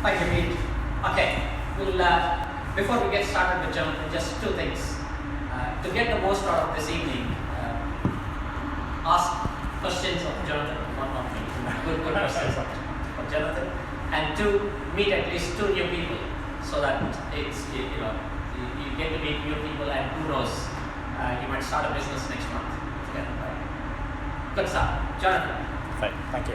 Thank you, Pete. Okay, we'll, before we get started with Jonathan, just two things. To get the most out of this evening, ask questions of Jonathan, not me. Good questions of Jonathan. And two, meet at least two new people, so that it's, you get to meet new people, and who knows, you might start a business next month together, right? Good stuff. Jonathan. Fine, thank you.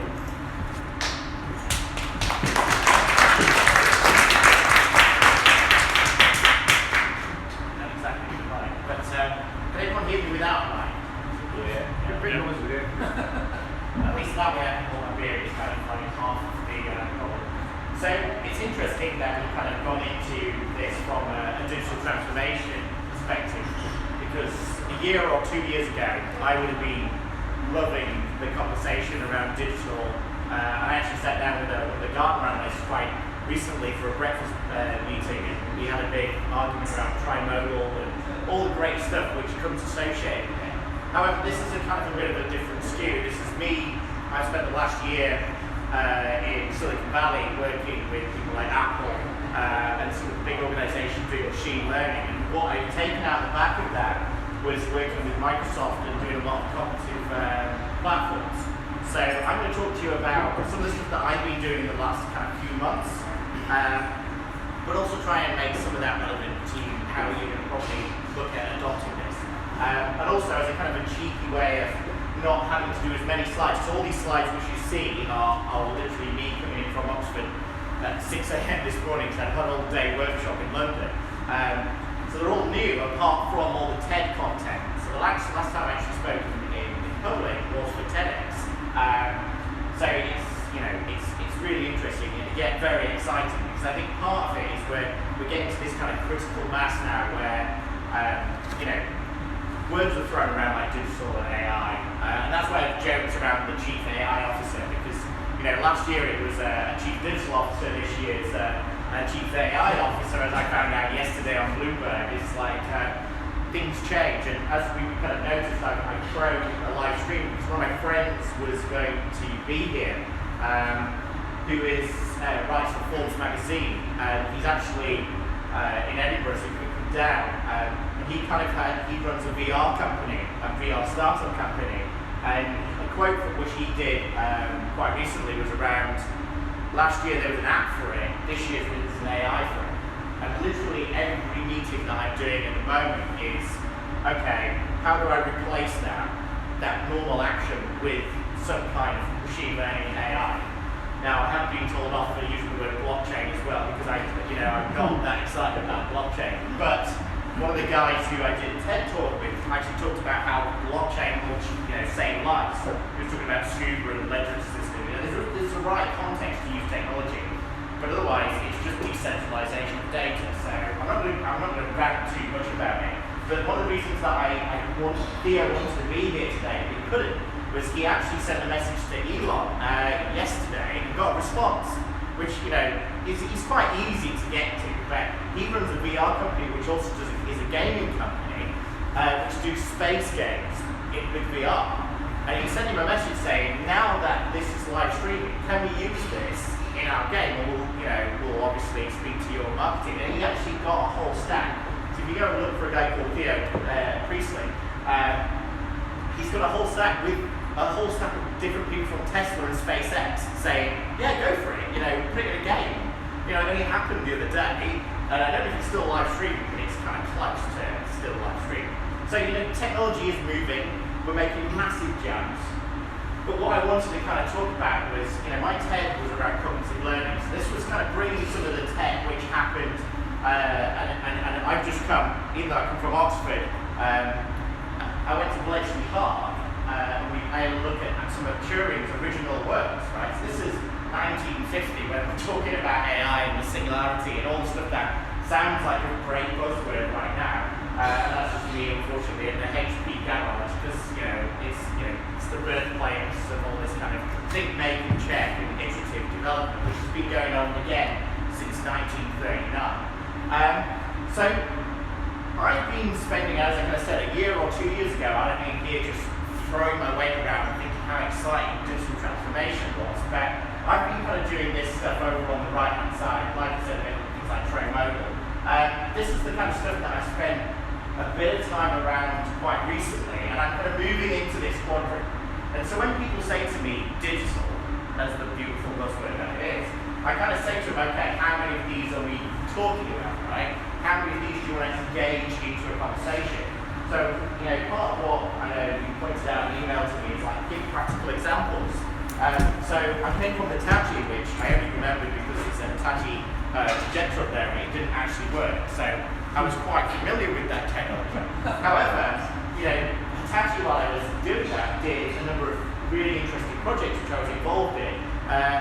Not exactly the mic, but can anyone hear me without a mic? Yeah. You're pretty much good. At least that way I can hold my beer. It's kind of like half of the problem. So it's interesting that we've kind of gone into this from a digital transformation perspective, because a year or 2 years ago I would have been loving the conversation around digital. I actually sat down with a Gartner analyst quite recently for a breakfast meeting, and we had a big argument around trimodal and all the great stuff which comes associated with it. However, this is a kind of a bit of a different skew. This is me. I spent the last year in Silicon Valley working with people like Apple and some of the big organizations doing machine learning. And what I've taken out the back of that was working with Microsoft and doing a lot of cognitive platforms. So I'm going to talk to you about some of the stuff that I've been doing in the last kind of few months, but also try and make some of that relevant to how you're going to probably look at adopting this. And also as a kind of a cheeky way of not having to do as many slides. So all these slides which you see are literally me coming in from Oxford at 6 a.m. this morning, because I had a whole day workshop in London. So they're all new, apart from all the TED content. So the last time I actually spoke in public was for TEDx. So it's really interesting, and again very exciting, because I think part of it is we're getting to this kind of critical mass now where words are thrown around like digital and AI, and that's why I've joked around the chief AI officer, because last year it was a chief digital officer, this year's a chief AI officer, as I found out yesterday on Bloomberg. It's like things change, and as we kind of noticed, I crowed a live stream because one of my friends was going to be here, who writes for Forbes magazine, and he's actually in Edinburgh, so he could come down. He runs a VR company, a VR startup company, and a quote which he did quite recently was around, last year there was an app for it, this year there's an AI for it. And literally every meeting that I'm doing at the moment is, okay, how do I replace that normal action with some kind of machine learning and AI? Now, I have been told off for using the word blockchain as well, because I'm not that excited about blockchain. But one of the guys who I did a TED talk with actually talked about how blockchain will save lives. He was talking about scuba and the ledger system. There's the right context to use technology, but otherwise it's just decentralization of data. So I'm not going to rant too much about it. But one of the reasons that Theo wanted to be here today, but he couldn't, was he actually sent a message to Elon yesterday and got a response, which is quite easy to get to. But he runs a VR company which also is a gaming company, which do space games with VR. And he sent him a message saying, now that this is live streaming, can we use this in our game? And we'll obviously speak to your marketing. And he actually got a whole stack. So if you go and look for a guy called Theo Priestley, he's got a whole stack with a whole stack of different people from Tesla and SpaceX saying, yeah, go for it, put it in a game. It only happened the other day, and I don't know if it's still live streaming, but it's kind of close to still live streaming. So technology is moving. We're making massive jumps. But what I wanted to kind of talk about was, my TED was around cognitive learning. So this was kind of bringing some of the tech which happened, and I've just come, even though I come from Oxford, I went to Bletchley Park, and I had a look at some of Turing's original works, right? So this is 1950, when we're talking about AI and the Singularity and all the stuff that sounds like a great buzzword right now. And that's just me, unfortunately, in the HP garage, because it's the birthplace of all this kind of think, make, and check and iterative development, which has been going on again since 1939. So I've been spending, as I kind of said, a year or 2 years ago, I've been here just throwing my weight around and thinking how exciting digital transformation was. But I've been kind of doing this stuff over on the right-hand side, like I said, things like Tray Mobile. This is the kind of stuff that I spent a bit of time around quite recently, and I'm kind of moving into this quadrant. And so when people say to me, digital, as the beautiful buzzword that it is, I kind of say to them, okay, how many of these are we talking about, right? How many of these do you want to engage into a conversation? So, part of what I know you pointed out in the email to me is like, give practical examples. So I came from Hitachi, which I only remembered because it's a Hitachi projector up there and it didn't actually work. So I was quite familiar with that technology. However, Hitachi, while I was doing that, did a number of really interesting projects which I was involved in.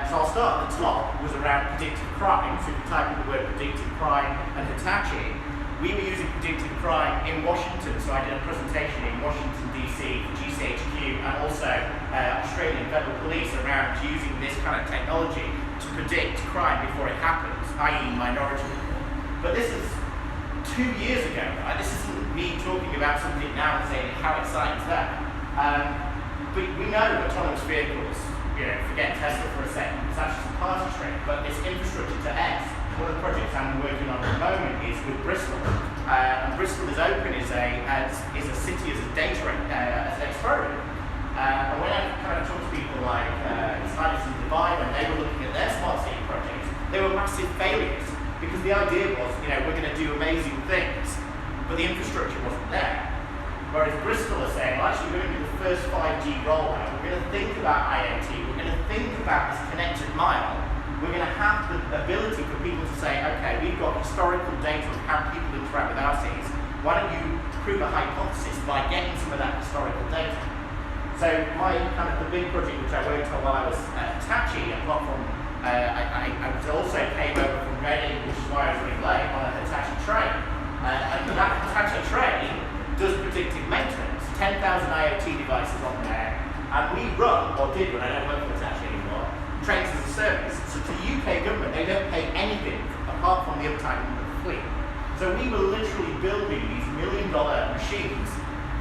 So I'll start at the top, was around predictive crime. So if you type in the word predictive crime and Hitachi, we were using predictive crime in Washington. So I did a presentation in Washington DC for GCHQ and also Australian Federal Police around using this kind of technology to predict crime before it happens, i.e. minority report. But this is 2 years ago, right? This isn't me talking about something now and saying how exciting is that. But we know autonomous vehicles, forget Tesla for a second, it's actually a party trick, but this infrastructure to X, one of the projects I'm working on at the moment is with Bristol. And Bristol is open as a city, as a data as an experiment. And when I kind of talk to people like Silas in Dubai, when they were looking at their smart city projects, they were massive failures. Because the idea was, we're going to do amazing things, but the infrastructure wasn't there. Whereas Bristol are saying, well, actually, we're going to do the first 5G rollout. We're going to think about IoT. We're going to think about this connected mile. We're going to have the ability for people to say, okay, we've got historical data of how people interact with our cities. Why don't you prove a hypothesis by getting some of that historical data? So my kind of the big project which I worked on while I was at Hitachi, apart from I also came over from Reading, which is why I was really late, on a Hitachi train. And that Hitachi train does predictive maintenance, 10,000 IoT devices on there, and we run, or did when I don't work for Hitachi anymore, trains as a service. So to the UK government, they don't pay anything apart from the uptime of the fleet. So we were literally building these $1 million machines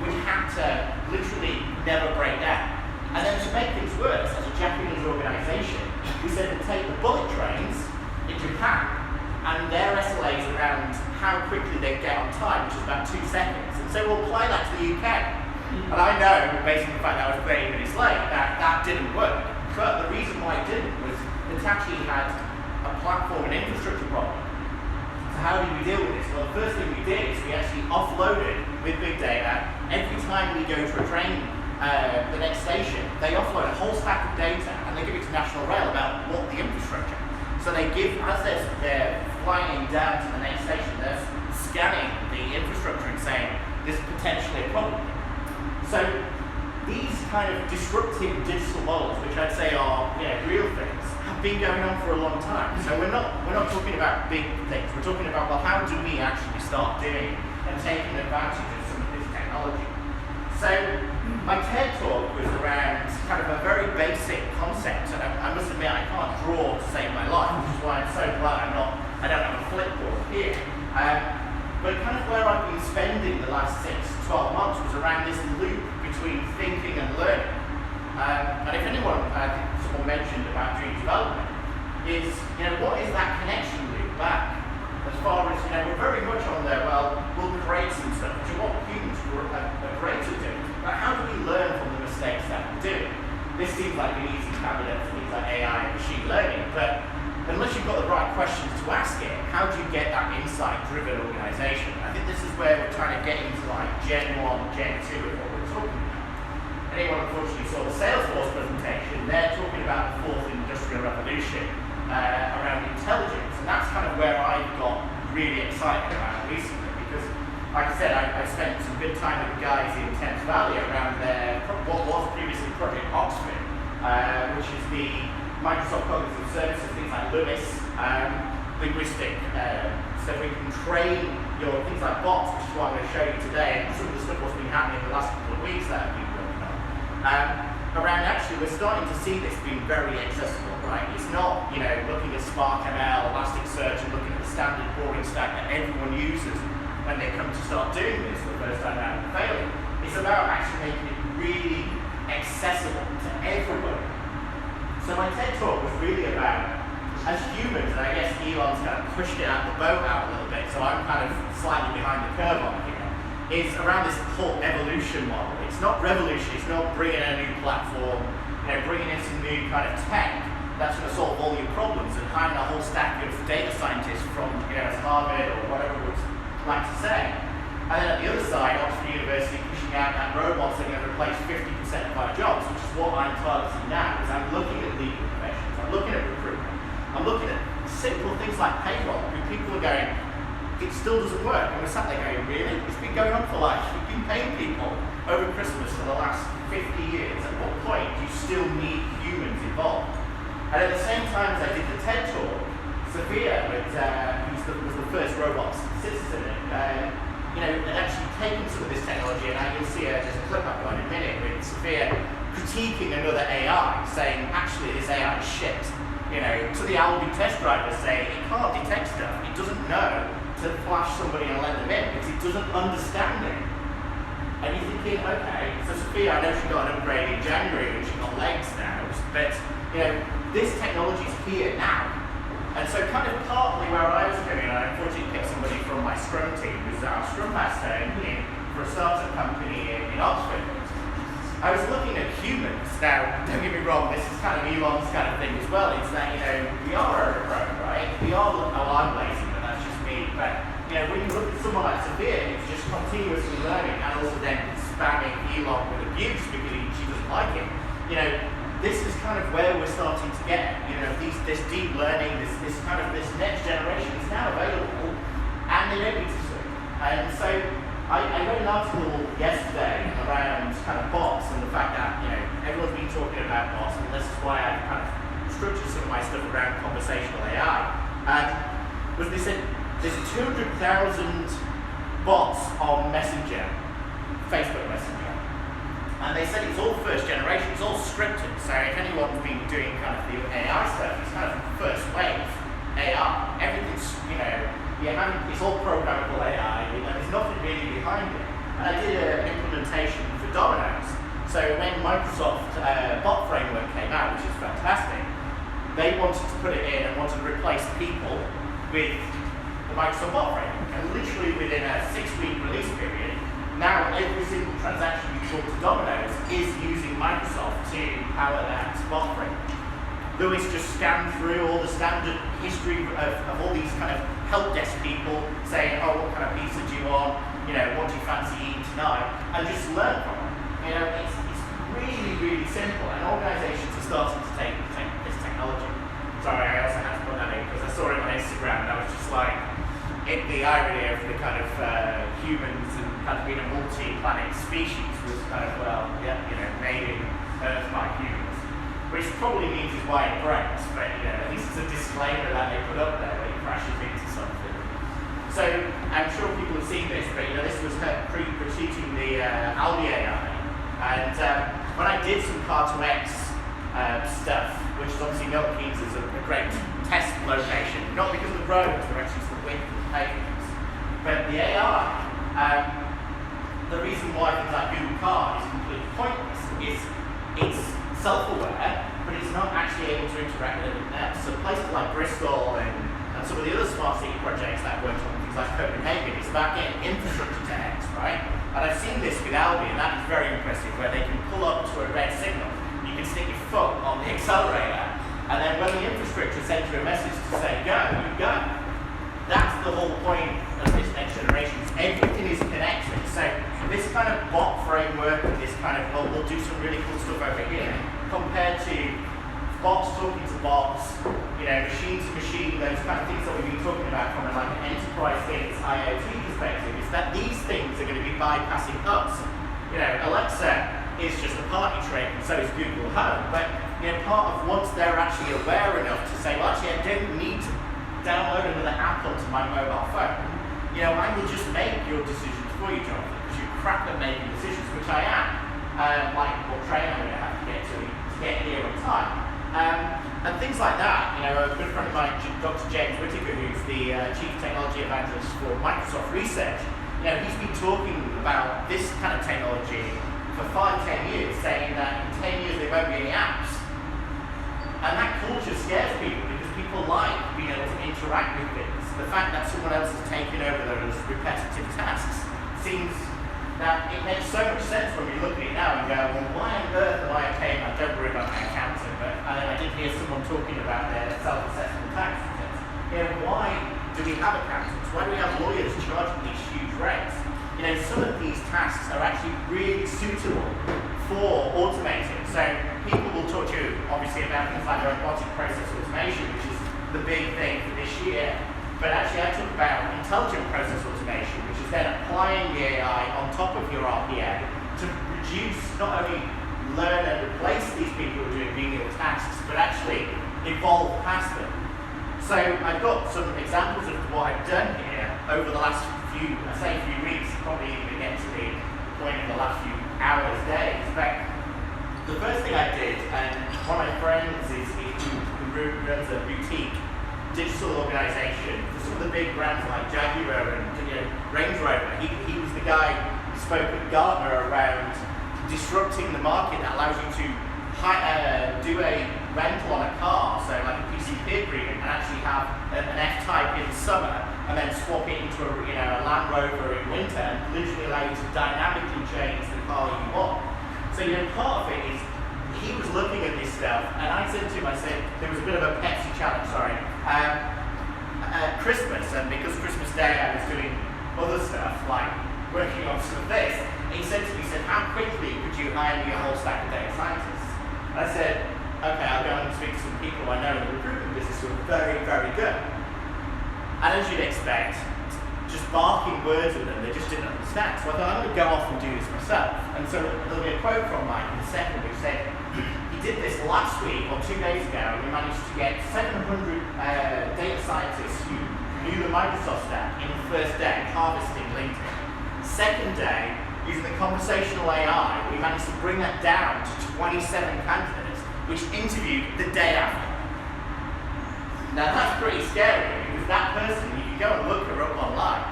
which had to literally never break down. And then to make things worse, as a Japanese organisation, we said to take the bullet trains in Japan and their SLAs around how quickly they get on time, which is about 2 seconds. And so we'll apply that to the UK. And I know, based on the fact that I was 30 minutes late, that didn't work. But the reason why it didn't was Hitachi had a platform and infrastructure problem. So how did we deal with this? Well, the first thing we did is we actually offloaded with big data. Every time we go to a train, the next station, they offload a whole stack of data and they give it to National Rail about what the infrastructure. So they give, as they're flying down to the next station, they're scanning the infrastructure and saying, this is potentially a problem. So these kind of disruptive digital models, which I'd say are real things, have been going on for a long time. So we're not talking about big things. We're talking about, well, how do we actually start doing and taking advantage of some of this technology? So my TED talk was around kind of a very basic concept, and I must admit I can't draw to save my life, which is why I'm so glad I don't have a flipboard here. But kind of where I've been spending the last 6 to 12 months was around this loop between thinking and learning. And if anyone, I think someone mentioned about dream development, is what is that connection loop back? As far as we're very much on there. Well, we'll create some stuff, which is what humans are great at doing. But how do we learn from the mistakes that we do? This seems like an easy candidate for things like AI and machine learning, but unless you've got the right questions to ask it, how do you get that insight-driven organisation? I think this is where we're trying to get into like Gen 1, Gen 2 of what we're talking about. Anyone unfortunately saw the Salesforce presentation, they're talking about the fourth industrial revolution around intelligence, and that's kind of where I got really excited about it recently, because like I said, I spent some good time with the guys in Thames Valley around what was previously Project Oxford, which is the Microsoft Cognitive Services, things like Lewis, linguistic, so we can train your things like bots, which is what I'm going to show you today, and some of the stuff what's been happening in the last couple of weeks that I've been working on. Around actually, we're starting to see this being very accessible, right? It's not, looking at Spark ML, Elasticsearch, and looking at the standard boring stack that everyone uses when they come to start doing this for the first time out and failing. It's about actually making it really accessible to everyone. So my TED talk was really about as humans, and I guess Elon's kind of pushed it out the boat out a little bit, so I'm kind of slightly behind the curve on here, is around this whole evolution model. It's not revolution, it's not bringing in a new platform, bringing in some new kind of tech that's going to solve all your problems and hiring a whole stack of data scientists from, as Harvard or whatever it would like to say. And then at the other side, Oxford University pushing out that robots are going to replace 50% of our jobs, which is what I'm targeting now, is I'm looking at legal professions, I'm looking at recruitment, I'm looking at simple things like payroll, where people are going, it still doesn't work. And we're sat there going, really? It's been going on for life. We've been paying people over Christmas for the last 50 years. At what point do you still need humans involved? And at the same time as I did the TED talk, Sophia, was the first robot citizen, had actually taken some of this technology, and you'll see there's a clip up on in a minute with Sophia critiquing another AI, saying, actually, this AI is shit. To the Albi test driver saying it can't detect stuff, it doesn't know to flash somebody and let them in because it doesn't understand it. And you're thinking, okay, so Sophia, I know she got an upgrade in January when she got legs now, but this technology is here now. And so kind of partly where I was going, I unfortunately picked somebody from my Scrum team, who's our Scrum Master for a startup company in Oxford. I was looking at humans. Now, don't get me wrong, this is kind of Elon's kind of thing as well. It's that, we are overgrown, right? We are, I'm lazy, but that's just me. But, when you look at someone like Sophia, who's just continuously learning and also then spamming Elon with abuse because she doesn't like him, this is kind of where we're starting to get, this deep learning, this next generation is now available, and they don't need to swim. And so I read an article yesterday around kind of bots and the fact that everyone's been talking about bots, and this is why I've kind of structured some of my stuff around conversational AI. And they said there's 200,000 bots on Messenger, Facebook Messenger. And they said it's all first generation, it's all scripted. So if anyone's been doing kind of the AI stuff, it's kind of first wave AI. Everything's, it's all programmable AI, and there's nothing really behind it. And I did an implementation for Domino's. So when Microsoft bot framework came out, which is fantastic, they wanted to put it in and wanted to replace people with the Microsoft bot framework. And literally within a 6-week release period, now every single transaction you talk to Domino's is using Microsoft to power that bot framework. Lewis just scanned through all the standard history of all these kind of help desk people saying, oh, what kind of pizza do you want? What do you fancy eating tonight? And just learn from them. It's really, really simple, and organizations are starting to take this technology. Sorry, I also had to put that in because I saw it on Instagram and I was just like, the irony of the kind of humans and kind of being a multi-planet species was kind of, made in Earth by humans. Which probably means is why it breaks, but at least it's a disclaimer that they put up there when it crashes into something. So I'm sure people have seen this, but this was her critiquing the Albi AI. And when I did some Car2X stuff, which is obviously Milton Keynes is a great test location, not because of the roads, they're actually some wind pavements, but the AI, the reason why things like Google Car is completely pointless is it's self-aware, but it's not actually able to interact with anything else. So places like Bristol and some of the other smart city projects that I've worked on, things like Copenhagen, it's about getting infrastructure to X, right? And I've seen this with Albi, and that is very impressive, where they can pull up to a red signal, you can stick your foot on the accelerator, and then when the infrastructure sends you a message to say go, you go. That's the whole point of this next generation. Everything is connected. So this kind of bot framework and this kind of, we'll do some really cool stuff over here, compared to bots talking to bots, machine to machine, those kind of things that we've been talking about from an enterprise things, IoT perspective, is that these things are going to be bypassing us. Alexa is just a party trick, and so is Google Home. But part of once they're actually aware enough to say, well, actually, I don't need to download another app onto my mobile phone. I will just make your decisions for you, Jonathan, because you're crap at making decisions, which I am. Like what train I'm going to have to get here on time. And things like that. A good friend of mine, Dr. James Whittaker, who's the Chief Technology Evangelist for Microsoft Research, he's been talking about this kind of technology for 5-10 years, saying that in 10 years there won't be any apps. And that culture scares people because people like interact with things, the fact that someone else has taken over those repetitive tasks seems that it makes so much sense when we look at it now and go, well, why on earth am I paying? I don't worry about my accountant, but I did hear someone talking about their self-assessment tax returns. Why do we have accountants? Why do we have lawyers charging these huge rates? Some of these tasks are actually really suitable for automating. So people will talk to you, obviously, about things like robotic process automation, which is the big thing for this year. But actually, I talk about intelligent process automation, which is then applying the AI on top of your RPA to reduce, not only learn and replace these people who are doing menial tasks, but actually evolve past them. So I've got some examples of what I've done here over the last few weeks, probably even get to the point in the last few hours, days. But the first thing I did, and one of my friends who runs a boutique digital organization for some of the big brands like Jaguar and Range Rover. He was the guy who spoke at Gartner around disrupting the market that allows you to do a rental on a car, so like a PCP agreement, and actually have an F-Type in summer and then swap it into a Land Rover in winter and literally allow you to dynamically change the car you want. So part of it is he was looking at this stuff, and I said to him, there was a bit of a Pepsi challenge, Christmas, and because Christmas Day I was doing other stuff, like working on some of this, he said to me, how quickly could you hire me a whole stack of data scientists? I said, okay, I'll go and speak to some people I know in the recruitment business who are very, very good. And as you'd expect, just barking words at them, they just didn't understand. So I thought, I'm going to go off and do this myself. And so there'll be a quote from Mike in a second which said, he did this last week, or 2 days ago, and we managed to get 700 data scientists who knew the Microsoft stack in the first day, harvesting LinkedIn. Second day, using the conversational AI, we managed to bring that down to 27 candidates, which interviewed the day after. Now that's pretty scary, because that person, you can go and look her up online,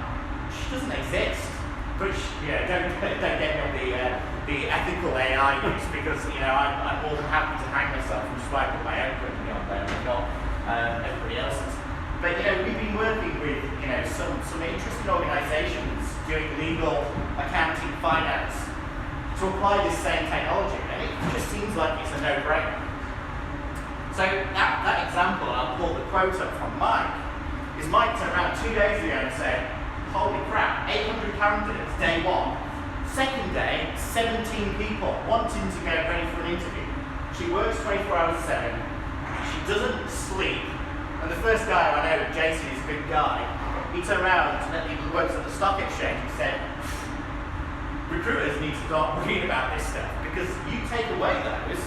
she doesn't exist. But don't get me on the ethical AI use, because I'm more than happy to hang myself and just write my own company on there and not everybody else's. But we've been working with some interesting organisations doing legal, accounting, finance to apply this same technology, and it just seems like it's a no-brainer. So that example, I'll pull the quote up from Mike, is Mike turned around 2 days ago and said, holy crap, 800 candidates day one. Second day, 17 people wanting to get ready for an interview. She works 24 hours a 7. She doesn't sleep. And the first guy I know, Jason, is a good guy. He turned around and he works at the stock exchange and said, recruiters need to start worrying about this stuff, because you take away those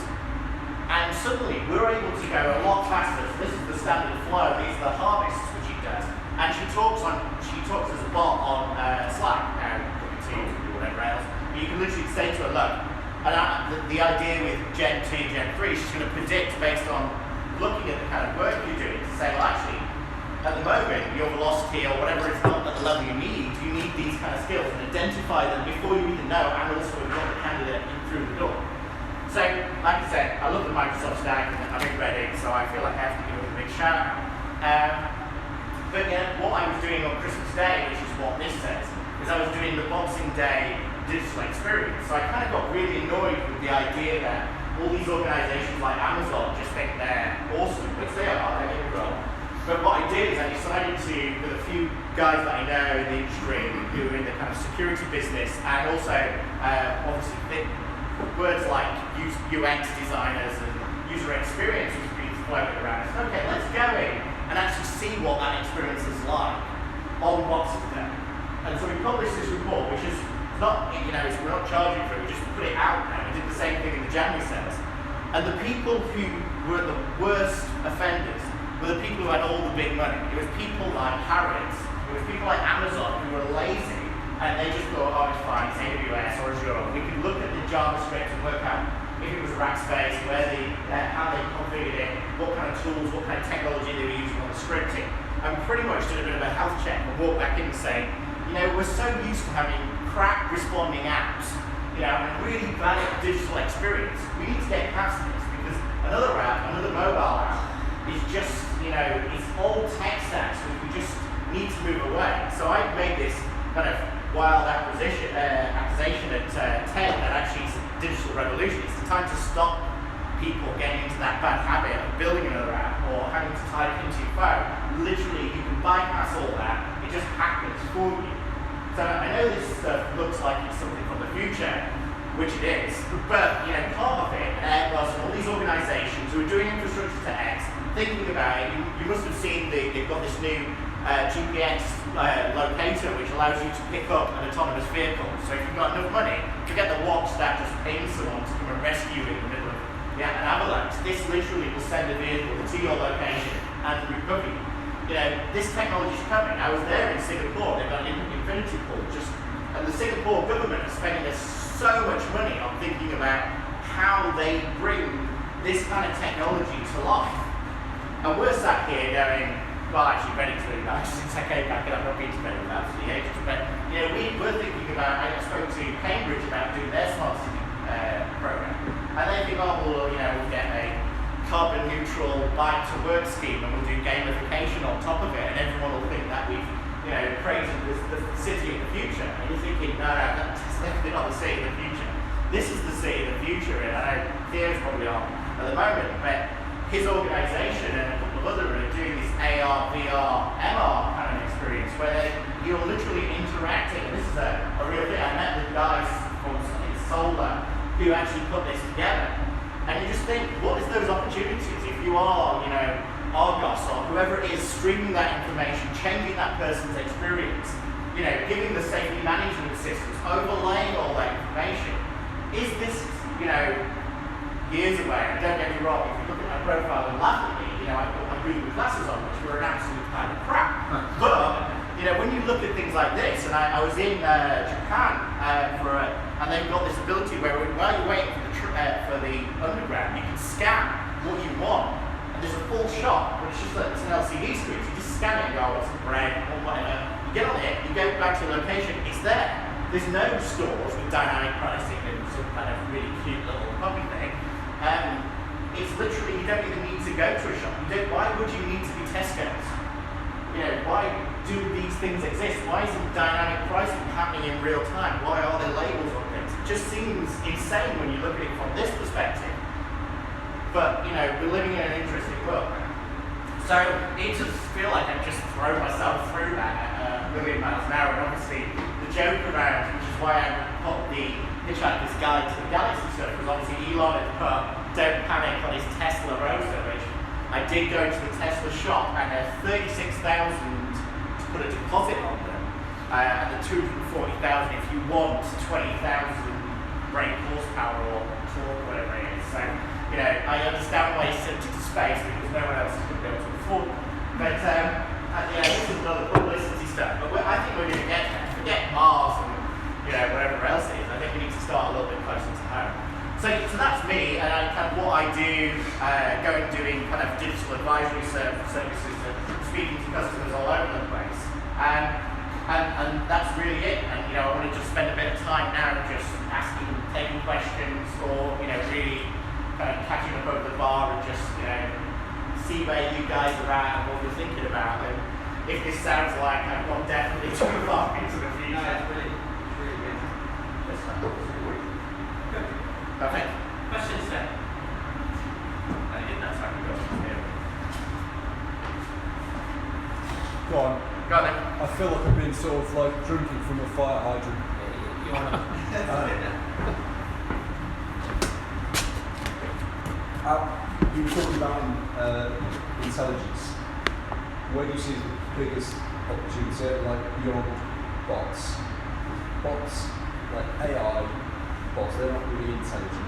and suddenly we're able to go a lot faster. So this is the standard flow, these are the harvests which he does. And she talks as a bot on Slack, now Teams or whatever else. But you can literally say to her, look, and the idea with Gen 2, Gen 3, she's going to predict based on looking at the kind of work you're doing to say, well, actually, at the moment, your velocity or whatever is not at the level you need these kind of skills, and identify them before you even know, and also got the candidate in through the door. So, like I said, I love the Microsoft stack, and I'm in Reading, so I feel like I have to give it a big shout out. But what I was doing on Christmas Day, which is what this says, is I was doing the Boxing Day digital experience. So I kind of got really annoyed with the idea that all these organizations like Amazon just think they're awesome, which they are, don't get me wrong. But what I did is I decided to, with a few guys that I know in the industry who are in the kind of security business, and also obviously words like UX designers and user experience was being floated around. I said, okay, let's go in and actually see what that experience is like on Boxing Day. And so we published this report, which is not, we're not charging for it, we just put it out there. We did the same thing in the January sales. And the people who were the worst offenders were the people who had all the big money. It was people like Harrods, it was people like Amazon who were lazy, and they just thought, oh, it's fine, it's AWS or Azure. We could look at the JavaScript and work out if it was Rackspace, how they configured it, what kind of tools, what kind of technology they were using on the scripting, and pretty much did a bit of a health check and walked back in and say, we're so used to having crap responding apps, and really bad digital experience. We need to get past this, because another app, another mobile app, is just, it's old tech stacks with need to move away. So I made this kind of wild accusation at 10 that actually it's a digital revolution. It's the time to stop people getting into that bad habit of building another app or having to type into your phone. Literally, you can bypass all that. It just happens for you. So I know this stuff looks like it's something from the future, which it is, but part of it, Airbus and all these organisations who are doing infrastructure to X, thinking about it, you must have seen they've got this new GPS locator which allows you to pick up an autonomous vehicle. So if you've got enough money, forget the watch that just pings someone to come and rescue you in the middle of an avalanche. This literally will send a vehicle to your location and recover you. This technology is coming. I was there in Singapore. They've got an infinity pool. And the Singapore government is spending so much money on thinking about how they bring this kind of technology to life. And we're sat here going, well, actually, Reading's really nice. Since I came back, and I've not been to Reading for absolutely ages. But we're thinking about. I spoke to Cambridge about doing their smart city program, and they think, oh, well, we'll get a carbon neutral bike to work scheme, and we'll do gamification on top of it, and everyone will think that we've created the city of the future. And you're thinking, no, that's definitely not the city of the future. This is the city of the future, and I know Theo's probably on at the moment, but his organisation and a couple of others are doing this AR, VR, MR kind of experience where you're literally interacting. And this is a real thing. I met the guys from Solar who actually put this together. And you just think, what is those opportunities if you are, Argos or whoever it is streaming that information, changing that person's experience, giving the safety management systems, overlaying all that information. Is this, years away? And don't get me wrong, if you look at my profile and laugh at me, I've got my Google glasses on, which were an absolute pile of crap. But, when you look at things like this, and I was in Japan and they've got this ability where while you're waiting for the underground, you can scan what you want. And there's a full shot, but it's an LCD screen. So you just scan it and go, oh, it's bread or whatever. You get on it, you go back to the location, it's there. There's no stores with dynamic pricing and some kind of really cute little puppy thing. It's literally, you don't even need to go to a shop. Why would you need to be Tesco's? Why do these things exist? Why isn't dynamic pricing happening in real time? Why are there labels on things? It just seems insane when you look at it from this perspective. But, we're living in an interesting world. So, it just feel like I've just thrown myself through that at 1 million miles an hour. And obviously, the joke around, which is why I put the Hitchhiker's Guide to the Galaxy stuff, because obviously Elon had put Don't Panic on his Tesla Roadster, which I did go to the Tesla shop, and they're $36,000 to put a deposit on them, and the $240,000 if you want 20,000 brake horsepower or torque, whatever it is. So, I understand why he's sent it to space because no one else is going to be able to afford it. But this is another publicity stuff. But I think we're going to get there. Forget Mars and whatever else it is. I think we need to start a little bit closer to home. So that's me, and what I do, going doing kind of digital advisory services and speaking to customers all over the place. And that's really it. And I want to just spend a bit of time now just asking, taking questions, or really kind of catching up over the bar and just see where you guys are at and what you're thinking about. And if this sounds like I've gone definitely too far into the future. No, it's really good. Perfect. Questions then? I didn't know how to go from here. Go on. Go on then. I feel like I've been sort of like drinking from a fire hydrant. You want to? You were talking about intelligence. Where do you see the biggest opportunity, like beyond bots? Bots, like AI bots, they're not really intelligent.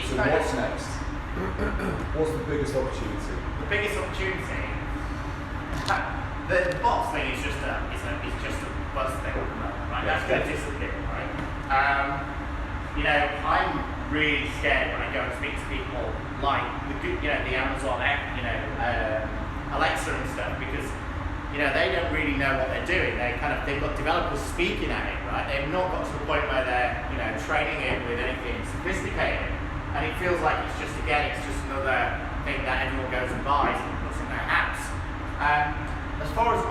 So what's next? What's the biggest opportunity? The biggest opportunity. The bots thing is just a buzz thing, right? That's going to disappear, right? I'm really scared when I go and speak to people like the Amazon, Alexa and stuff, because they don't really know what they're doing. They've got developers speaking at it, right? They've not got to the point where they're training it with anything sophisticated, and it feels like it's just another thing that everyone goes and buys and puts in their apps. As far as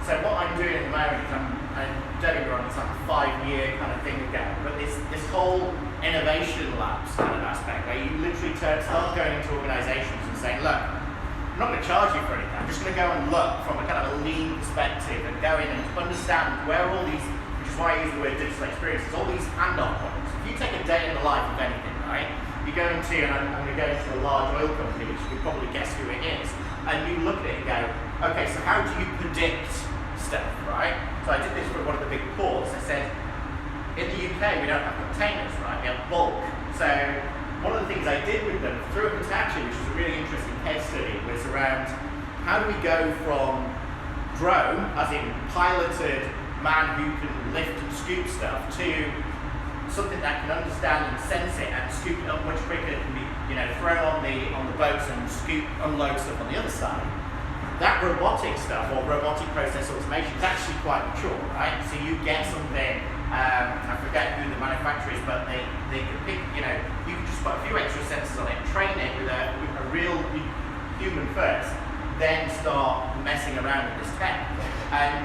So what I'm doing at the moment is I'm delivering on it's like a 5-year kind of thing again, but this whole innovation labs kind of aspect where you literally start going into organisations and saying, look, I'm not going to charge you for anything, I'm just going to go and look from a kind of a lean perspective and go in and understand where all these, which is why I use the word digital experiences, all these handoff points. If you take a day in the life of anything, right, you go into, and I'm going to go into a large oil company, which you can probably guess who it is, and you look at it and go, okay, so how do you predict stuff, right? So I did this for one of the big ports. I said, in the UK, we don't have containers, right? We have bulk. So one of the things I did with them, through a Hitachi, which was a really interesting case study, was around how do we go from drone, as in piloted man who can lift and scoop stuff, to something that can understand and sense it and scoop it up much quicker, can be, thrown on the boats and unload stuff on the other side. That robotic stuff, or robotic process automation, is actually quite mature, right? So you get something, I forget who the manufacturer is, but they can pick, you can just put a few extra sensors on it, train it with a real human first, then start messing around with this tech. And,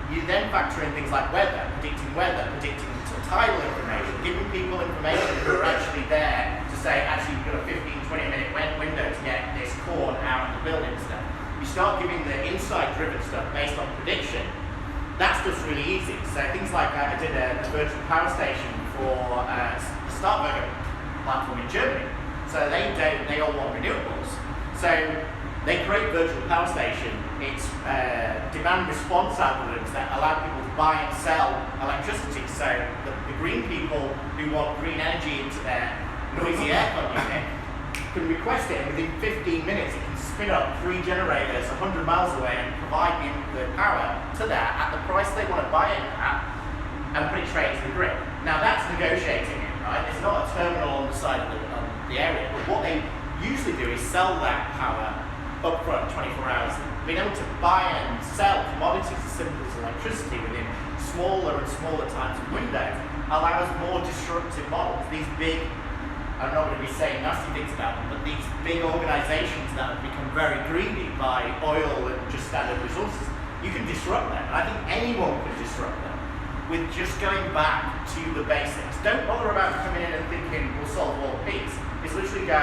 you then factor in things like predicting tidal information, giving people information who are actually there to say, actually, you've got a 15-20 minute window to get this corn out of the building stuff. You start giving the insight-driven stuff based on prediction. That stuff's really easy. So things like I did a virtual power station for the Startburger platform in Germany. So they all want renewables. So they create virtual power station. It's demand response algorithms that allow people to buy and sell electricity. So the green people who want green energy into their noisy aircon unit can request it, and within 15 minutes it can spin up 3 generators 100 miles away and provide the power to that at the price they want to buy it at, and put it straight into the grid. Now that's negotiating it, right? It's not a terminal on the side of the area, but what they usually do is sell that power upfront 24 hours. Being able to buy and sell commodities as simple as electricity within smaller and smaller times and windows allows more disruptive models. These big, I'm not going to be saying nasty things about them, but these big organisations that have become very greedy by oil and just standard resources, you can disrupt them. And I think anyone can disrupt them with just going back to the basics. Don't bother about coming in and thinking we'll solve all peace. It's literally go,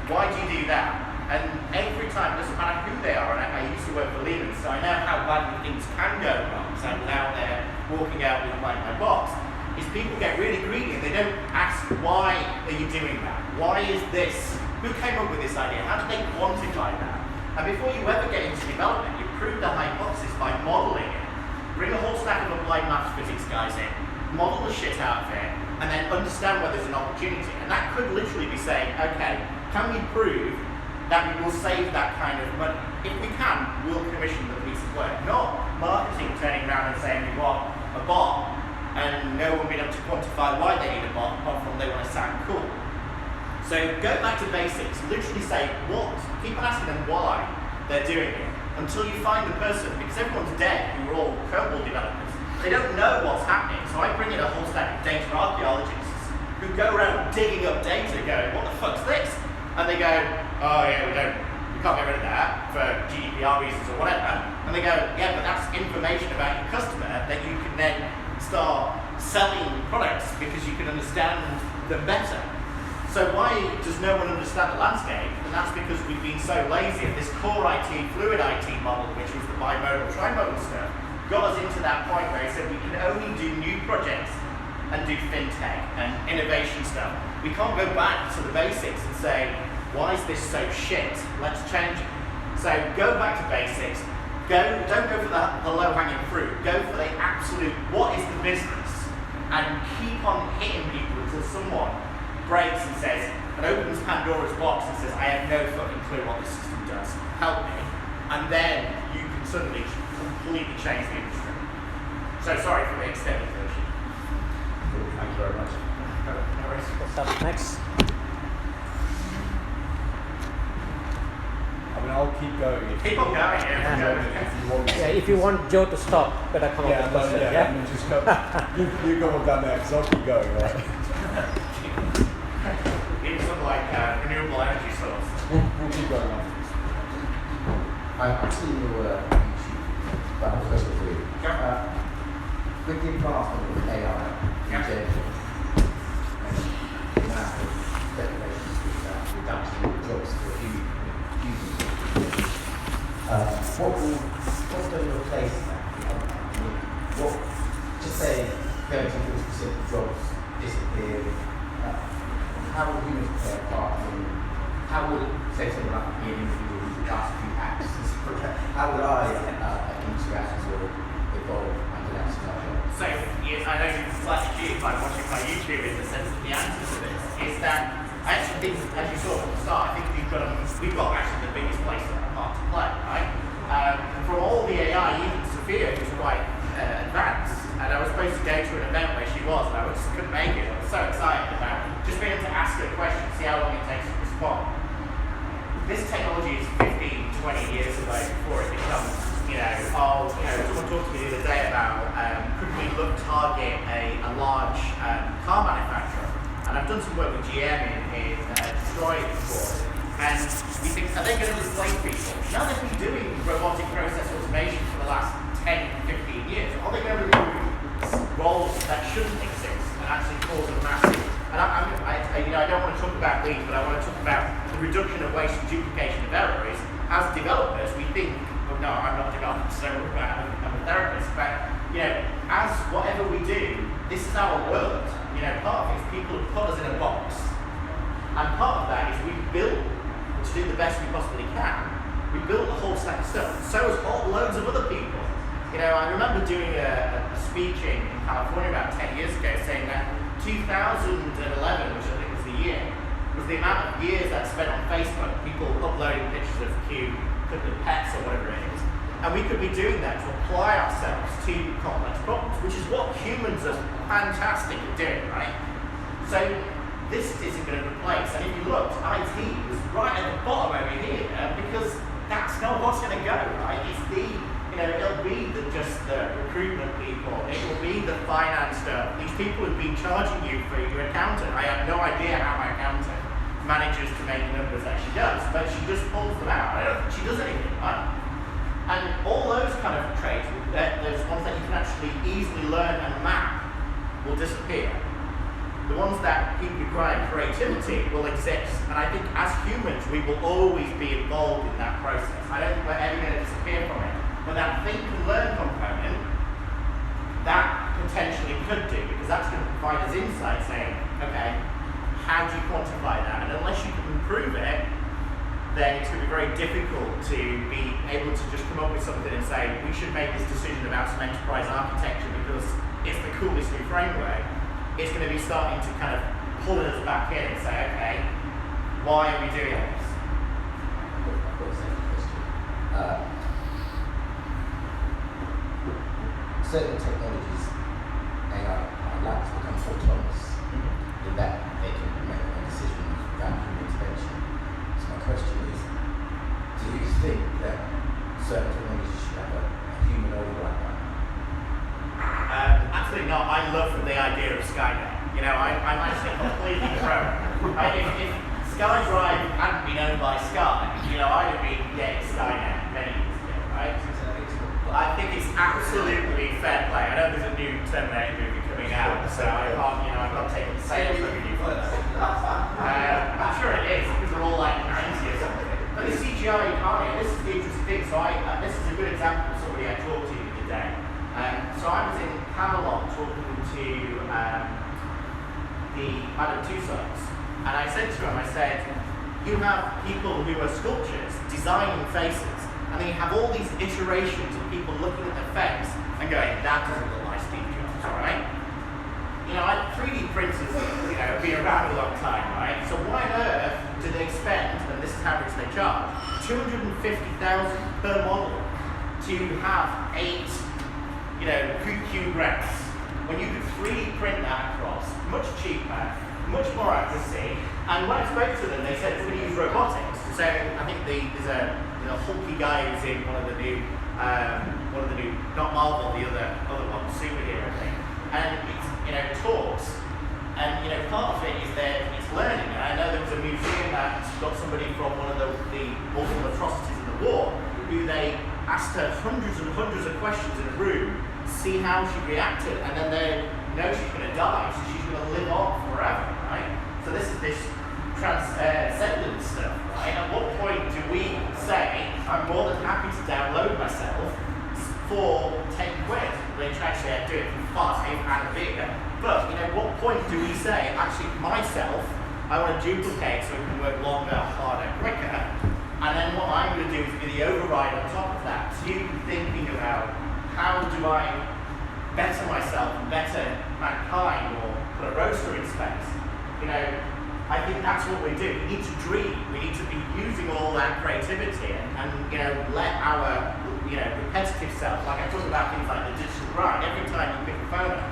why do you do that? And every time, it doesn't matter who they are, and I used to work for Lehman, so I know how badly things can go wrong. So I'm out there walking out with my box, is people get really greedy and they don't ask, why are you doing that? Why is this? Who came up with this idea? How did they quantify that? And before you ever get into development, you prove the hypothesis by modelling it. Bring a whole stack of applied maths physics guys in, model the shit out of it, and then understand where there's an opportunity. And that could literally be saying, okay, can we prove that we will save that kind of money? If we can, we'll commission the piece of work. Not marketing turning around and saying we want a bot and no one being able to quantify why they need a bot apart from they want to sound cool. So go back to basics, literally say what, keep on asking them why they're doing it until you find the person, because everyone's dead who are all COBOL developers. They don't know what's happening, so I bring in a whole stack of data archaeologists who go around digging up data going, what the fuck's this? And they go, oh yeah, we can't get rid of that for GDPR reasons or whatever. And they go, yeah, but that's information about your customer that you can then start selling products because you can understand them better. So why does no one understand the landscape? And that's because we've been so lazy. This core IT, fluid IT model, which was the bimodal, trimodal stuff, got us into that point where he said we can only do new projects and do fintech and innovation stuff. We can't go back to the basics and say, why is this so shit? Let's change it. So go back to basics. Don't go for the low-hanging fruit. Go for the absolute, what is the business? And keep on hitting people until someone breaks and says, and opens Pandora's box and says, I have no fucking clue what this system does. Help me. And then you can suddenly completely change the industry. So sorry for the extended version. Cool, thank you very much. No worries. What's up next? I mean, I'll keep going. Keep on going, If you want. If you want Joe to stop, better come up with a question. I mean, just go. you go on down there, because I'll keep going, right? Need some renewable energy source. We'll keep going on. I've seen your YouTube but I'll go with you. Sure. With the advancement of AI in Yeah. general, and the amount of speculations with that reduction of jobs for humans, what's going to replace that? What, just say, going to specific jobs disappear, how will humans play a part in, how will, say, someone like me, an individual who's just a few acts, how would I interact or evolve under that scenario? So, yes, I know you're slightly confused by watching my YouTube in the sense that the answer to this is that I actually think, as you saw at the start, I think we've got actually the biggest place part to play, right? From all the AI, even Sophia, who's quite advanced, and I was supposed to go to an event where she was, and I just couldn't make it. I was so excited about just being able to ask her a question, see how long it takes to respond. This technology is 15, 20 years away before it becomes, someone talked to me the other day about could we target a large car manufacturer? And I've done some work with GM in Detroit before, and we think, are they going to replace people? Now they've been doing robotic process automation for the last 10, 15 years. Are they going to remove roles that shouldn't exist and actually cause a massive? And I don't want to talk about lean, but I want to talk about the reduction of waste and duplication of errors. As developers, we think, well, no, I'm not a developer, so I'm a therapist, but as whatever we do, this is our world. Part of it is people have put us in a box, and part of that is we built to do the best we possibly can. We built a whole stack of stuff. So has loads of other people. I remember doing a speech in California about 10 years ago saying that 2011, which I think was the year, was the amount of years that spent on Facebook, people uploading pictures of cute pets or whatever it is. And we could be doing that to apply ourselves to complex problems, which is what humans are fantastic at doing, right? So this isn't going to replace, and if you looked, IT was right at the bottom over here, because that's not what's going to go, right? It's it'll be just the recruitment people, it will be the finance stuff. These people who've been charging you for your accountant. I have no idea how my accountant manages to make the numbers that she does, but she just pulls them out. I don't think she does anything, right? And all those kind of traits, those ones that you can actually easily learn and map, will disappear. The ones that require creativity will exist. And I think as humans, we will always be involved in that process. I don't think we're ever going to disappear from it. But that think and learn component, that potentially could do, because that's going to provide us insight saying, okay, how do you quantify that? And unless you can improve it, then it's going to be very difficult to be able to just come up with something and say, we should make this decision about some enterprise architecture because it's the coolest new framework. It's going to be starting to kind of pull us back in and say, okay, why are we doing this? I've got a second question. Certain technologies, AI, are like to become autonomous in that they can make their decisions without human intervention. So my question is, do you think that certain technologies should have a human override? Absolutely not. I love the idea of Skynet. I'm actually completely pro. If SkyDrive hadn't been owned by Sky, I'd have been getting Skynet many years ago, right? I think it's absolutely fair play. I know there's a new Terminator movie coming out, so I'm not taking the sales revenue for that. I'm sure it is, because they're all like 90 or something. But the CGI, this is the interesting thing. So this is a good example of somebody I talked to today. So I was in Camelot talking to the Madame Tussauds, and I said to him, you have people who are sculptors designing faces, and then you have all these iterations of people looking at their face and going, that doesn't look like Steve Jobs, right? 3D printers, have been around a long time, right? So why on earth do they spend, and this is how much they charge, $250,000 per model to have 8, cube reps, when you could 3D print that across, much cheaper, much more accuracy, and when I spoke to them, they said we're going to use robotics. So I think there's a hulky guy who's in one of the new, not Marvel, the other one, superhero thing, and it's talks, and part of it is that it's learning. And I know there was a museum that got somebody from one of the awful atrocities in the war, who they asked her hundreds and hundreds of questions in a room, see how she reacted, and then they know she's going to die, so she's going to live on forever, right? So this is this transcendent stuff, right? At what point do we say, I'm more than happy to download myself for 10 quid, which actually I do it for 5 and a bigger. But, what point do we say, actually myself, I want to duplicate so it can work longer, harder, quicker, and then what I'm going to do is be the override on top of that. So you thinking about how do I better myself and better mankind, or put a roaster in space. I think that's what we do. We need to dream. We need to be using all that creativity and let our repetitive self, like I talked about things like the digital grind. Every time you pick a phone up,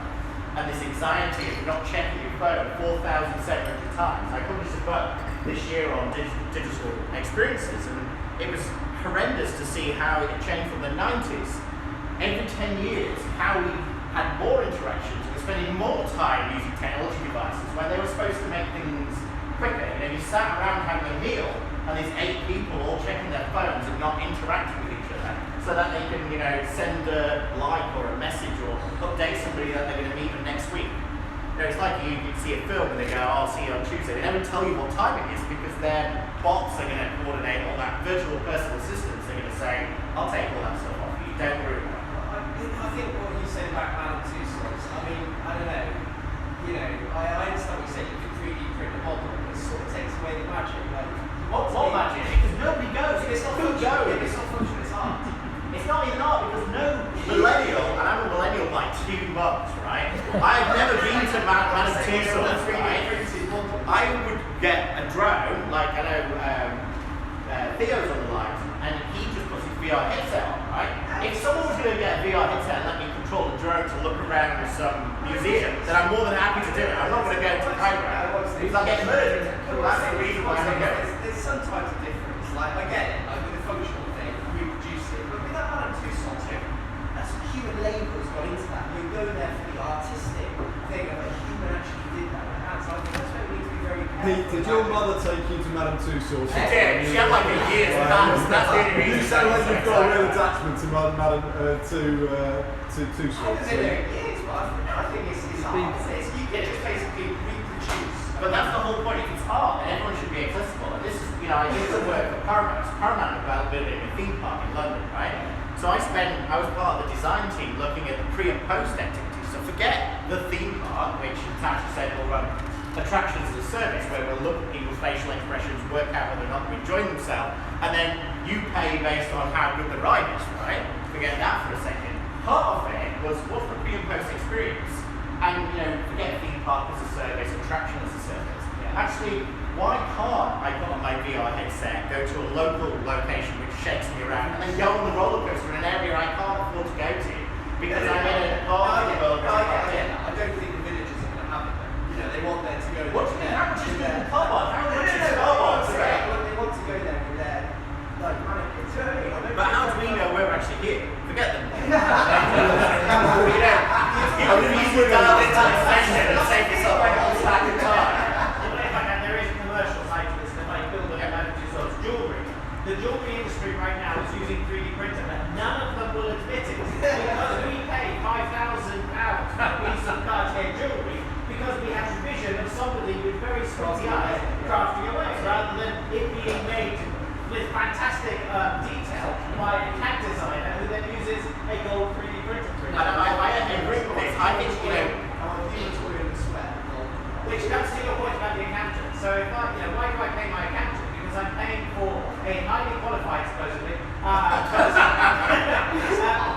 and this anxiety of not checking your phone 4,700 times. I published a book this year on digital experiences, and it was horrendous to see how it changed from the 90s. Every 10 years, how we had more interactions. We're spending more time using technology devices when they were supposed to make things quicker. You sat around having a meal, and these 8 people all checking their phones and not interacting with each other, so that they can, send a like or a message or update somebody that they're going to meet them next week. It's like you see a film and they go, I'll see you on Tuesday. They never tell you what time it is because their bots are going to coordinate all that. Virtual personal assistants are going to say, I'll take all that stuff off you, don't worry about it. I think what you said about Madame Tussauds, I don't know, I understand what you said, you can 3D print a model, but it sort of takes away the magic. What magic? Because nobody goes. If it's not Who functional, goes? if it's not functional, it's art. It's not even art because no millennial, and I'm a millennial by 2 months, right? I've never been to Madame Tussauds, right? I would get a drone, like I know Theo's on the line, and he just puts his VR headset on, right? If someone was going to get a VR headset and let me control the drone to look around some museum, then I'm more than happy to do it. I'm not going to go to the playground because I'll get murdered. That's the reason why I don't go. There's some types of difference. Like I get it, like with the functional thing, reproduce it. But with that Madame Tussauds, that's human labour has gone into that. You go there for the artistic thing of a human actually did that with hands. I think that's where we need to be very careful. Pete, did your mother take you to Madame Tussauds? She did. She had like a year's advance. That's the only reason. You sound like you've got a real attachment to Tussauds. I haven't been there in years, but I think it's art. You can just basically reproduce. But that's the whole point. If it's art, then everyone should be accessible. And this is, I used to work for Paramount. Paramount about building a theme park in London, right? So I was part of the design team looking at the pre and post activities. So forget the theme park, which Natasha said will run attractions as a service, where we'll look at people's facial expressions, work out whether or not they're enjoying themselves, and then you pay based on how good the ride is, right? Forget that for a second. Part of it was what's the pre and post experience? And forget theme park as a service, attraction as a service. Yeah. Actually, why can't I put on my VR headset, go to a local location which shakes me around, and then go on the roller coaster in an area I can't afford to go to because I'm in a part of the world where I can't get. I don't think the villagers are going to have it though. They want there to go. What do you mean? How much is the car park? How much is the car park? They want to go there with their mannequins. But how do we know we're actually here? Forget them. You can easily dial into an extension and save yourself a whole stack of time. There is a commercial side to this. They might build a Madame Tussauds jewellery. The jewellery industry right now is using 3D printer, but none of them will admit it because we pay £5,000 for a piece of Cartier jewellery because we have a vision of somebody with very squinty eyes crafting away, rather than it being made with fantastic detail by a CAD designer who then uses a gold 3D printer. I agree with this. I think Which comes to your point about the accountant. So if why do I pay my accountant? Because I'm paying for a highly qualified, supposedly,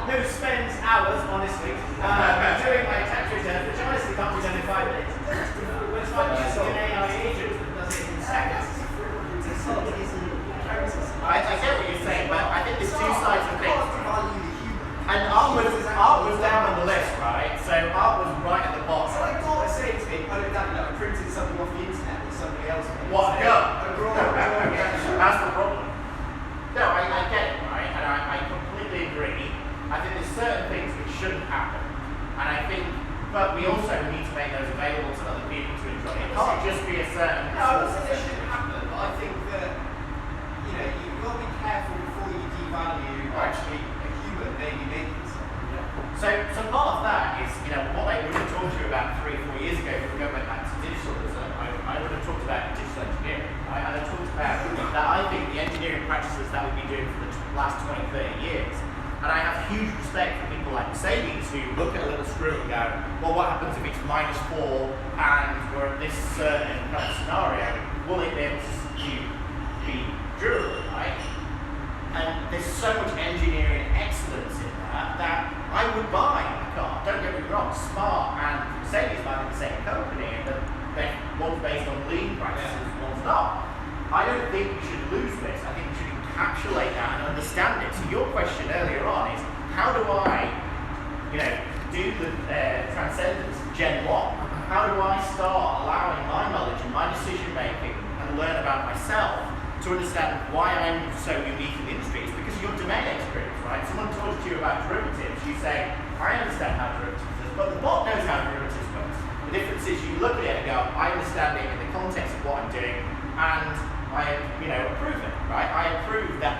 who spends hours, honestly, doing my tax return, which honestly can't be done in 5 minutes. Which I'm using an AI agent that does it in seconds. I get what you're saying, but I think there's 2 sides of things. And art was down on the list, right? So art was right at the bottom. So I thought I say to me, I printed something off the internet that somebody else made. What? So, That's the problem. No, I get it, right? And I completely agree. I think there's certain things which shouldn't happen. And I think, but we also need to make those available to other people to enjoy. It can't just be a certain... No, I'm not saying they shouldn't happen, but I think that, you've got to be careful before you devalue actually a human maybe making practices that we've been doing for the last 20, 30 years. And I have huge respect for people like Mercedes who look at a little screw and go, well, what happens if it's -4 and we're at this certain kind of scenario? Will it be able to be durable, right? And there's so much engineering excellence in that I would buy a car. Don't get me wrong, Smart and Mercedes might be the same company, and one's based on lean practices, one's not. I don't think we should lose this. I think we should encapsulate that and understand it. So your question earlier on is, how do I, do the transcendence Gen 1? How do I start allowing my knowledge and my decision making and learn about myself to understand why I'm so unique in the industry? It's because of your domain experience, right? Someone talks to you about derivatives, you say, I understand how derivatives is, but the bot knows how derivatives works. The difference is you look at it and go, I understand it in the context of what I'm doing, and I, approve it, right? I approve that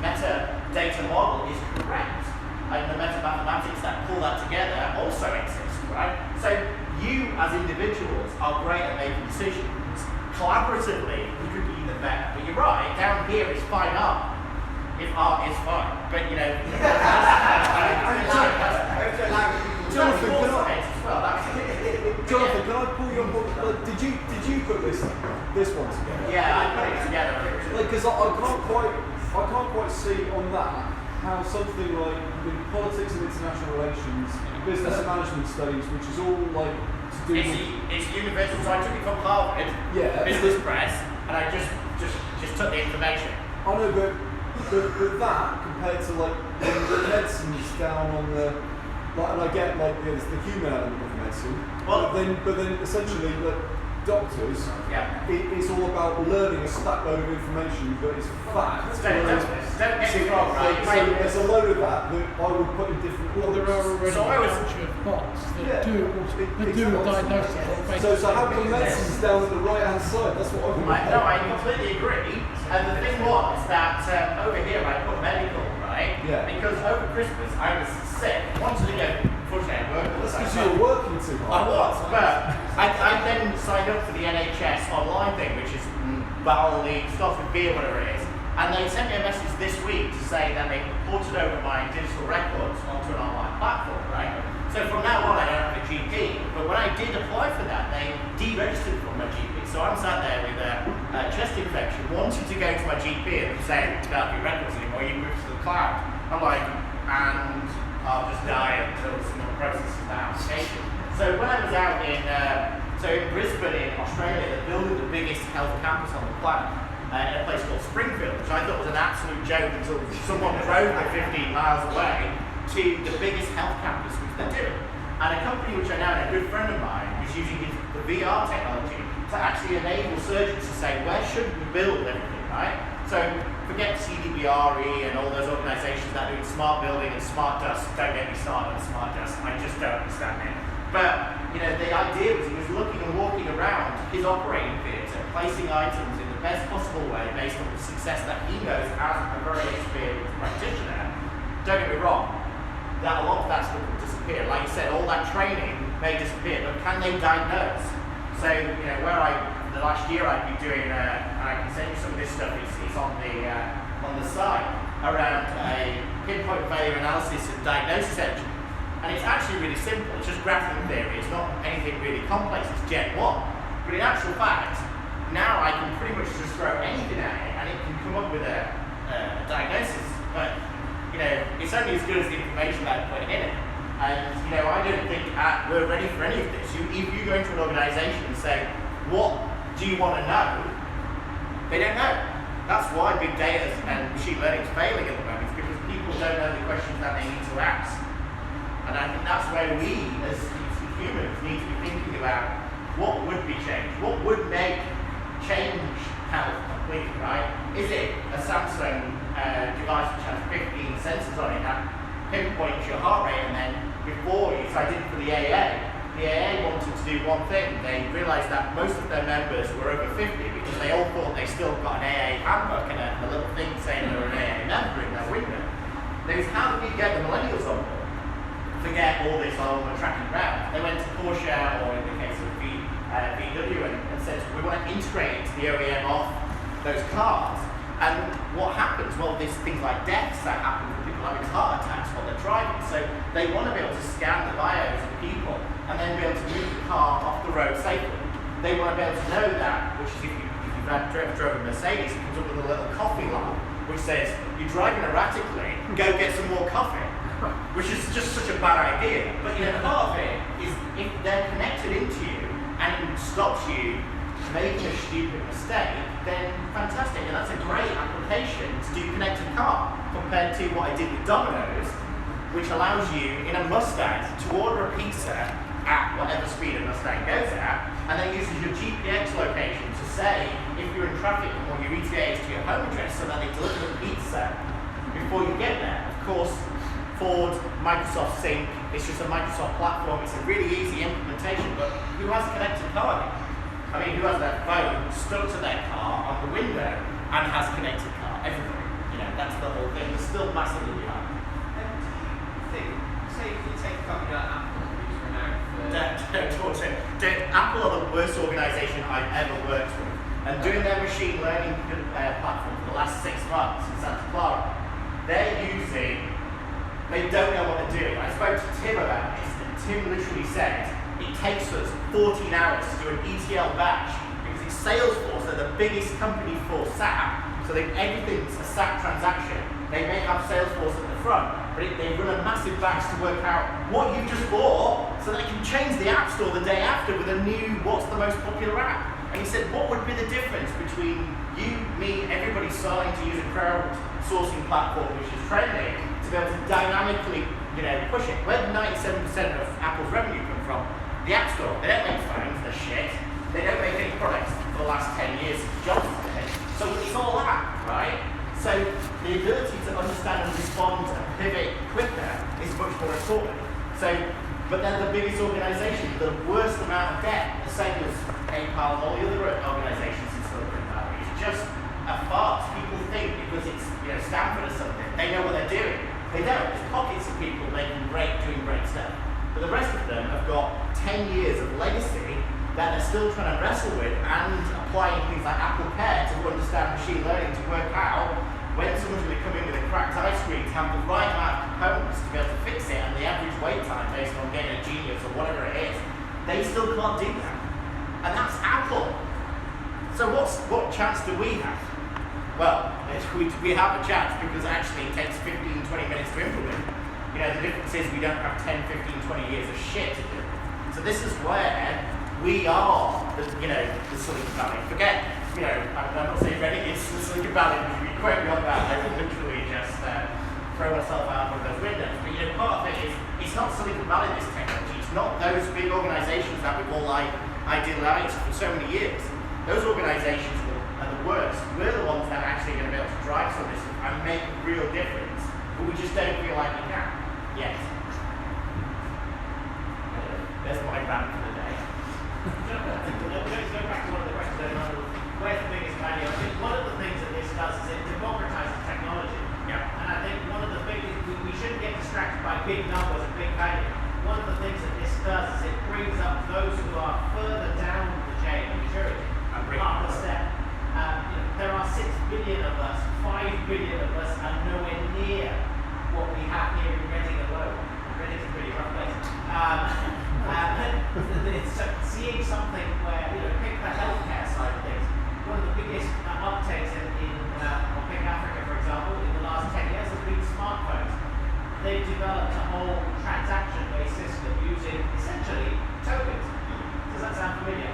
metadata model is correct, and the meta mathematics that pull that together also exist, right? So you, as individuals, are great at making decisions. Collaboratively, we could be even better. But you're right, down here is fine art. If art is fine, but Jonathan, can I pull your book? Did you put this one together? Yeah, I put it together. Because I can't quite see on that how something like politics and international relations, business and management studies, which is all like to do it's universal. So I took it from Harvard Business Press, and I just took the information. I know, but that compared to like the medicines down on the. And I get there's the human element of medicine, but then essentially doctors, it's all about learning a stack load of information that is fact. Don't get me wrong, right? So there's a load of that I would put in different Well, there are already a bunch of bots that do diagnosis. So how come medicine's down at the right hand side? That's what I completely agree. And the thing was that over here I put medical, right? Yeah. Because over Christmas I was sick. Wanted to go, unfortunately, I worked all the That's time. because you were working too I hard. was, but I then signed up for the NHS online thing, which is Bowley, starts with B or whatever it is. And they sent me a message this week to say that they ported over my digital records onto an online platform, right? So from now on I don't have a GP, but when I did apply for that, they deregistered from my GP. So I'm sat there with a chest infection, wanting to go to my GP and saying, you don't have your records anymore, you moved to the cloud. I'm like, and I'll just die until someone processes that application. So when I was out in Brisbane in Australia, they're building the biggest health campus on the planet in a place called Springfield, which I thought was an absolute joke until someone drove me 15 miles away to the biggest health campus which they're doing. And a company which I know, and a good friend of mine, is using the VR technology to actually enable surgeons to say, where should we build everything, right? So forget CDBRE and all those organisations that are doing smart building and smart dust. Don't get me started on smart dust. I just don't understand it. But the idea was he was looking and walking around his operating theatre, placing items in the best possible way based on the success that he knows as a very experienced practitioner. Don't get me wrong, that a lot of that stuff will disappear. Like you said, all that training may disappear, but can they diagnose? So the last year I've been doing, and I can send you some of this stuff. It's on the site around a pinpoint failure analysis and diagnosis engine. And it's actually really simple. It's just graphing theory. It's not anything really complex. It's Gen 1. But in actual fact, now I can pretty much just throw anything at it, and it can come up with a diagnosis. But it's only as good as the information that I'm putting in it. And I don't think we're ready for any of this. If you go into an organisation and say, what do you want to know? They don't know. That's why big data and machine learning is failing at the moment, because people don't know the questions that they need to ask. And I think that's where we, as humans, need to be thinking about what would be changed, what would make change health complete, right? Is it a Samsung device which has 15 sensors on it that pinpoints your heart rate, and then before you, so I did it for the AA wanted to do one thing. They realised that most of their members were over 50 because they all thought they still got an AA handbook and a little thing saying they were an AA member in their window. They was, how do we get the millennials on board? Forget all this, we're tracking around. They went to Porsche, or in the case of VW, and said, we want to integrate into the OEM of those cars. And what happens? Well, there's things like deaths that happen from people having heart attacks while they're driving. So they want to be able to scan the bios of people and then be able to move the car off the road safely. They want to be able to know that, which is if you've driven a Mercedes, it comes up with a little coffee line which says, you're driving erratically, go get some more coffee. Which is just such a bad idea. But part of it is if they're connected into you and it stops you making a stupid mistake, then fantastic, and that's a great application to do connected car compared to what I did with Domino's, which allows you in a Mustang to order a pizza at whatever speed a Mustang goes at, and then uses your GPX location to say if you're in traffic or your ETA is to your home address, so that they deliver the pizza before you get there. Of course, Ford, Microsoft Sync, it's just a Microsoft platform, it's a really easy implementation, but who has connected car? I mean, who has their phone stuck to their car on the window and has connected car? Everybody. That's the whole thing. It's still massively behind. Say if you take a company like Apple, who's renowned for... Don't talk to it. Apple are the worst organisation I've ever worked with. And doing their machine learning platform for the last 6 months in Santa Clara, they don't know what they're doing. I spoke to Tim about this, and Tim literally said, it takes us 14 hours to do an ETL batch because it's Salesforce, they're the biggest company for SAP, so everything's a SAP transaction. They may have Salesforce at the front, but they run a massive batch to work out what you've just bought so they can change the App Store the day after with a new what's the most popular app. And he said, what would be the difference between you, me, everybody starting to use a crowdsourcing platform which is trending to be able to dynamically push it? Where did 97% of Apple's revenue come from? The App Store. They don't make phones, they're shit. They don't make any products for the last 10 years. Jobs did. So it's all that, right? So the ability to understand and respond and pivot quicker is much more important. But they're the biggest organisation, the worst amount of debt, the same as PayPal and all the other organisations in Silicon Valley. It's just a farce. People think because it's Stanford or something, they know what they're doing. They don't. There's pockets of people doing great stuff. But the rest of them have got 10 years of legacy that they're still trying to wrestle with and applying things like Apple Care to understand machine learning to work out when someone's going to come in with a cracked ice cream to have the right amount of components to be able to fix it and the average wait time based on getting a Genius or whatever it is. They still can't do that. And that's Apple. So what chance do we have? Well, we have a chance because actually it takes 15, 20 minutes to implement. The difference is we don't have 10, 15, 20 years of shit to do. So this is where we are the Silicon Valley. Forget, I'm not saying Reddit is the Silicon Valley, because if you quote me on that, I would literally just throw myself out of those windows. But part of it is, it's not Silicon Valley, this technology. It's not those big organisations that we've all idealised for so many years. Those organisations are the worst. We're the ones that are actually going to be able to drive some of this and make a real difference. But we just don't feel like we can yet. There's my rant for the day. Let's go back to one of the questions earlier on. Where's the biggest value? I think one of the things that this does is it democratizes technology. Yeah. And I think one of the biggest, we shouldn't get distracted by big numbers and big value. One of the things that this does is it brings up those who are further down the chain of maturity. Up the step. There are 6 billion of us, 5 billion of us are nowhere near what we have here in Reading alone. Reading's a pretty rough place. It's seeing something where, pick the healthcare side of things. One of the biggest uptakes in pick Africa, for example, in the last 10 years has been smartphones. They've developed a whole transaction-based system using essentially tokens. Does that sound familiar?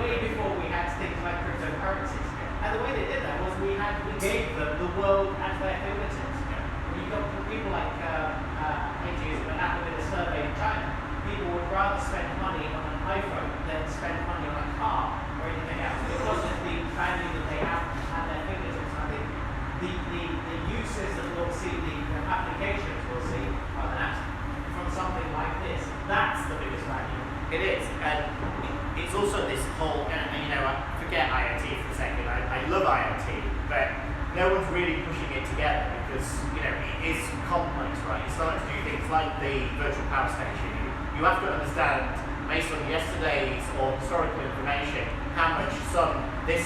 Way before we had things like cryptocurrencies. And the way they did that was we gave them the world at their fingertips. When you got people like, Apple did a survey in China, people would rather spend money on an iPhone than spend money on a car or anything else because of the value that they have at their fingertips. I think the uses that we'll see, the applications we'll see are that from something like this. That's the biggest value. It is, and it's also this whole, I forget IoT for a second, I love IoT, but no one's really pushing it together because, it is complex, right? It's starting to do things like the virtual power station. You have to understand, based on yesterday's or historical information, how much sun this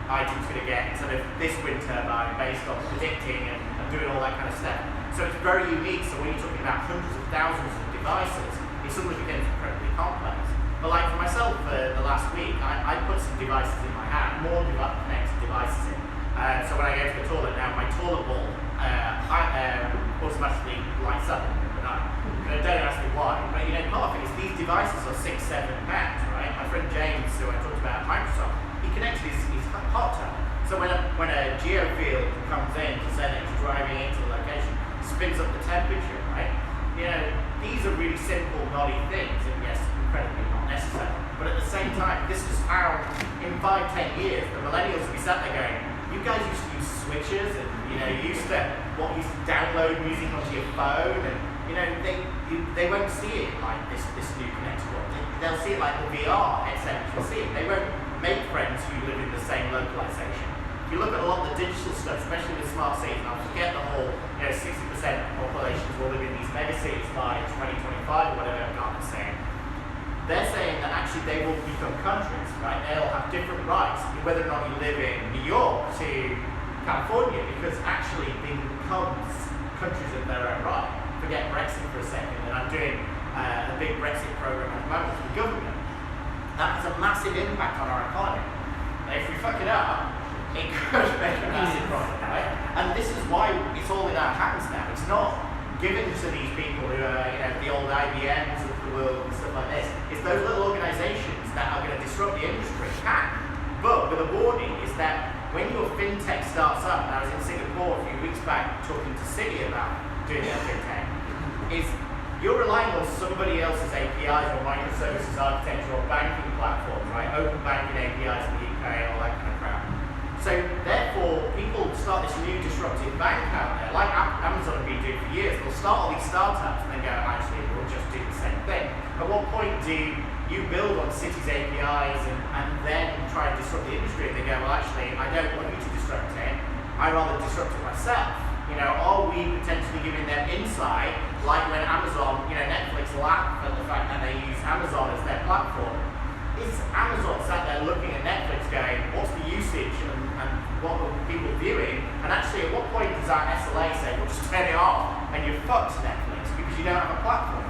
item's going to get instead of this wind turbine based on predicting and doing all that kind of stuff. So it's very unique. So when you're talking about hundreds of thousands of devices, it suddenly becomes incredibly complex. But like for myself, the last week, I put some devices in my hand, more connected devices in. So when I go to the toilet now, my toilet bowl automatically lights up in the night. And don't ask me why, but you know, part of it is these devices are 6-7 pounds, right? My friend James, who I talked about at Microsoft, he connects his hot tub. So when a geofield comes in to say that it's driving into the location, spins up the temperature, right? You know, these are really simple, naughty things, and yes, incredibly not necessary. But at the same time, this is how, in 5-10 years, the millennials will be sat there going, you guys used to use switches, and you know, used to download music onto your phone, and you know, they won't see it like this new connected world. They'll see it like the VR headset you see it. They won't make friends who live in the same localization. If you look at a lot of the digital stuff, especially with smart cities, and I'll forget the whole, you know, 60% of populations will live in these mega cities by 2025 or whatever Gartner's saying. They're saying that actually they will become countries, right? They'll have different rights, whether or not you live in New York to California, because actually they become countries of their own right. Forget Brexit for a second, and I'm doing a big Brexit program at the moment for the government. That has a massive impact on our economy. And if we fuck it up, it could make a massive problem, right? And this is why it's all in our hands now. It's not given to these people who are, you know, the old IBMs of the world and stuff like this. It's those little organizations that are going to disrupt the industry. But with a warning is that when your fintech starts up, and I was in Singapore a few weeks back talking to Citi about doing their fintech, is you're relying on somebody else's APIs or microservices architecture or banking platforms, right? Open banking APIs in the UK and all that kind of crap. So therefore, people start this new disruptive bank out there, like Amazon have been doing for years. They'll start all these startups and then go, actually, we'll just do the same thing. At what point do you build on Citi's APIs and then try and disrupt the industry? And they go, well, actually, I don't want you to disrupt it. I'd rather disrupt it myself. You know, are we potentially giving them insight, like when Amazon, you know, Netflix laugh at the fact that they use Amazon as their platform? Is Amazon sat there looking at Netflix going, what's the usage and what are people viewing? And actually, at what point does our SLA say, well, just turn it off and you're fucked, Netflix, because you don't have a platform?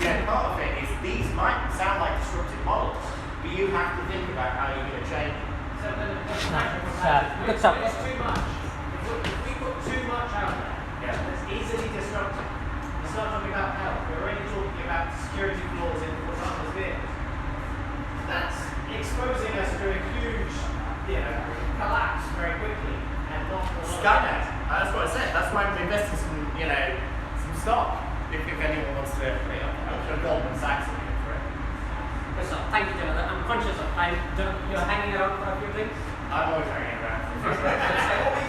You know, part of it is these might sound like disruptive models, but you have to think about how you're going to change it. So then Good stuff. it's too much. If we put too much out there, it's easily disruptive. It's not talking about health. We're already talking about security flaws in autonomous vehicles. That's exposing us to a huge, you know, collapse very quickly and not. Skynet. That's what I said. That's why I'm investing some, you know, some stock. If anyone wants to play up, I'm sure Goldman Sachs will be in for it. Good stuff. Thank you, Jonathan. I'm conscious of time. You're hanging around for a few things. I'm always hanging around.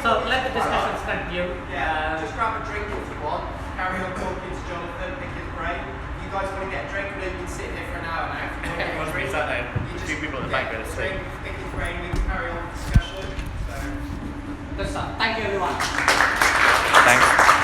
So let the discussions continue. Just grab a drink if you want. Carry on talking to Jonathan, pick his brain. If you guys want to get a drink, we've been sitting here for an hour now. Everyone's been sat there. Two people at the back better sleep. Pick his brain, we can carry on the discussion. So. Good stuff. Thank you, everyone. Thanks.